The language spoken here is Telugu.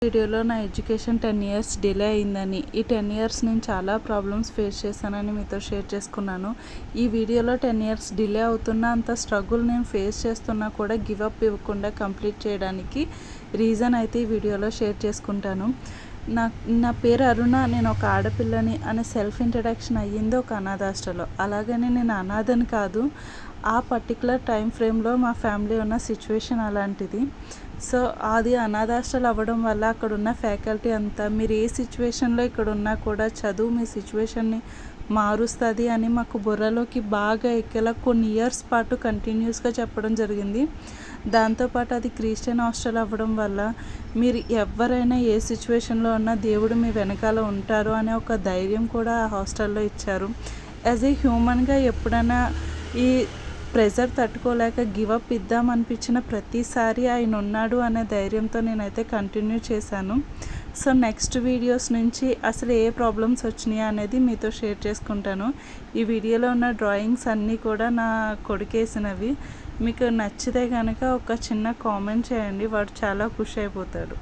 వీడియోలో నా ఎడ్యుకేషన్ 10 ఇయర్స్ డిలే అయిందని, ఈ 10 ఇయర్స్ నేను చాలా ప్రాబ్లమ్స్ ఫేస్ చేశానని మీతో షేర్ చేసుకున్నాను. ఈ వీడియోలో 10 ఇయర్స్ డిలే అవుతున్నా, అంత స్ట్రగుల్ నేను ఫేస్ చేస్తున్నా కూడా గివ్ అప్ ఇవ్వకుండా కంప్లీట్ చేయడానికి రీజన్ అయితే ఈ వీడియోలో షేర్ చేసుకుంటాను. నా పేరు అరుణ, నేను ఒక ఆడపిల్లని అనే సెల్ఫ్ ఇంట్రడక్షన్ అయ్యింది ఒక అనాథ హాస్టల్లో. అలాగని నేను అనాథని కాదు, ఆ పర్టికులర్ టైం ఫ్రేమ్లో మా ఫ్యామిలీ ఉన్న సిచ్యువేషన్ అలాంటిది. సో అది అనాథ హాస్టల్ అవ్వడం వల్ల అక్కడ ఉన్న ఫ్యాకల్టీ అంతా మీరు ఏ సిచ్యువేషన్లో ఇక్కడ ఉన్నా కూడా చదువు మీ సిచ్యువేషన్ని మారుస్తుంది అని మాకు బుర్రలోకి బాగా ఎక్కేలా కొన్ని ఇయర్స్ పాటు కంటిన్యూస్గా చెప్పడం జరిగింది. దాంతోపాటు అది క్రిస్టియన్ హాస్టల్ అవ్వడం వల్ల మీరు ఎవరైనా ఏ సిచ్యువేషన్లో ఉన్నా దేవుడు మీ వెనకాల ఉంటారు అనే ఒక ధైర్యం కూడా ఆ హాస్టల్లో ఇచ్చారు. యాజ్ ఏ హ్యూమన్గా ఎప్పుడైనా ఈ ప్రెజర్ తట్టుకోలేక గివప్ ఇద్దామనిపించిన ప్రతిసారి ఆయన ఉన్నాడు అనే ధైర్యంతో నేనైతే కంటిన్యూ చేశాను. సో నెక్స్ట్ వీడియోస్ నుంచి అసలు ఏ ప్రాబ్లమ్స్ వచ్చినాయి అనేది మీతో షేర్ చేసుకుంటాను. ఈ వీడియోలో ఉన్న డ్రాయింగ్స్ అన్నీ కూడా నా కొడుకేసినవి. మీకు నచ్చితే కనుక ఒక చిన్న కామెంట్ చేయండి, వాడు చాలా ఖుషి అయిపోతాడు.